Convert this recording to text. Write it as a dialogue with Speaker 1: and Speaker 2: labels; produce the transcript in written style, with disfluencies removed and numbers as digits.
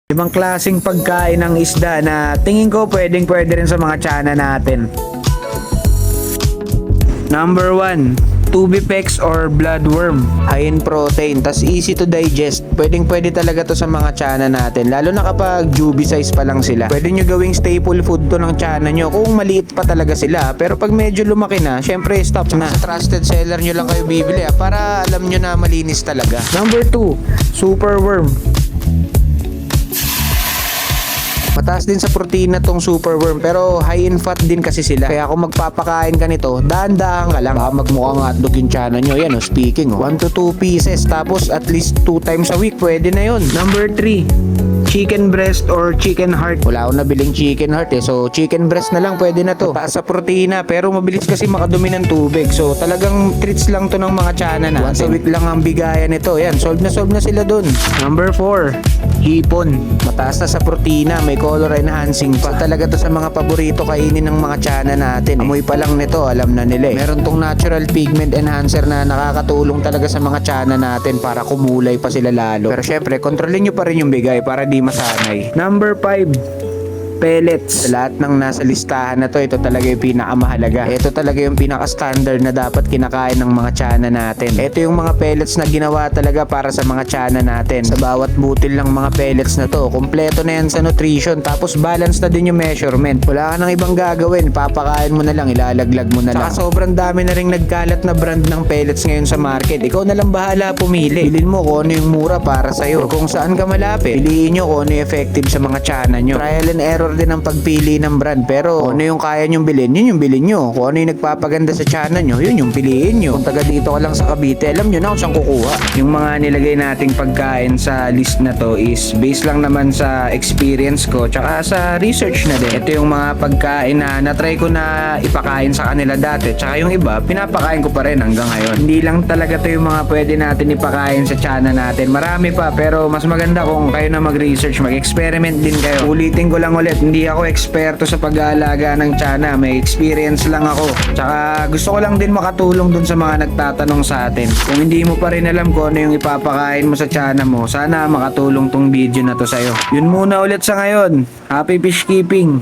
Speaker 1: Ibang klaseng pagkain ng isda na tingin ko pwede rin sa mga tiyanan natin. Number 1, Tubipex or bloodworm. High in protein, tas easy to digest. Pwede talaga to sa mga tiyanan natin. Lalo na kapag juvie size pa lang sila. Pwede nyo gawing staple food to ng tiyanan nyo kung maliit pa talaga sila. Pero pag medyo lumaki na, syempre stop na. Sa trusted seller nyo lang kayo bibili para alam nyo na malinis talaga. Number 2, superworm. Mataas din sa protina tong superworm pero high in fat din kasi sila. Kaya kung magpapakain ka nito, dahan-dahan ka lang. Baka magmukhang hotdog yung tiyanan nyo. Yan speaking 1 to 2 pieces. Tapos at least 2 times a week, pwede na yun. Number 3, chicken breast or chicken heart. Wala akong nabiling chicken heart so chicken breast na lang, pwede na to. Mataas sa protina pero mabilis kasi makadumi ng tubig. So talagang treats lang to ng mga tiyanan natin. Once a week lang ang bigayan nito. Yan, solve na sila dun. Number 4, hipon. Mataas na sa protina, may color enhancing pa. So, talaga to sa mga paborito kainin ng mga tiyanan natin. Amoy pa lang nito, alam na nila. Meron tong natural pigment enhancer na nakakatulong talaga sa mga tiyanan natin para kumulay pa sila lalo. Pero syempre, kontrolin nyo pa rin yung bigay para di masanay. Number 5, pellets. Sa lahat ng nasa listahan na to, ito talaga yung pinakamahalaga. Ito talaga yung pinaka-standard na dapat kinakain ng mga tiyanan natin. Ito yung mga pellets na ginawa talaga para sa mga tiyanan natin. Sa bawat butil ng mga pellets na to, kumpleto na yan sa nutrition, tapos balance na din yung measurement. Wala ka nang ibang gagawin, papakain mo na lang, ilalaglag mo na lang. Saka sobrang dami na ring nagkalat na brand ng pellets ngayon sa market. Ikaw na lang bahala pumili. Bilhin mo kung ano yung mura para sa'yo. Kung saan ka malapit, piliin nyo kung ano yung effective sa mga tiyanan nyo. Trial and error din ang pagpili ng brand, pero kung ano yung kaya nyong bilhin, yun yung bilhin nyo. Kung ano yung nagpapaganda sa tiyanan nyo, yun yung piliin nyo. Kung taga dito ka lang sa Cavite, alam nyo na kung saan kukuha. Yung mga nilagay nating pagkain sa list na to is based lang naman sa experience ko tsaka sa research na din. Ito yung mga pagkain na natry ko na ipakain sa kanila dati, tsaka yung iba pinapakain ko pa rin hanggang ngayon. Hindi lang talaga to yung mga pwede natin ipakain sa tiyanan natin, marami pa, pero mas maganda kung kayo na mag-research, mag-experiment din kayo. Ulitin ko lang ulit, hindi ako eksperto sa pag-aalaga ng tiyana, may experience lang ako. Tsaka gusto ko lang din makatulong dun sa mga nagtatanong sa atin. Kung hindi mo pa rin alam kung ano yung ipapakain mo sa tiyana mo, sana makatulong tong video na to sa'yo. Yun muna ulit sa ngayon. Happy fish keeping!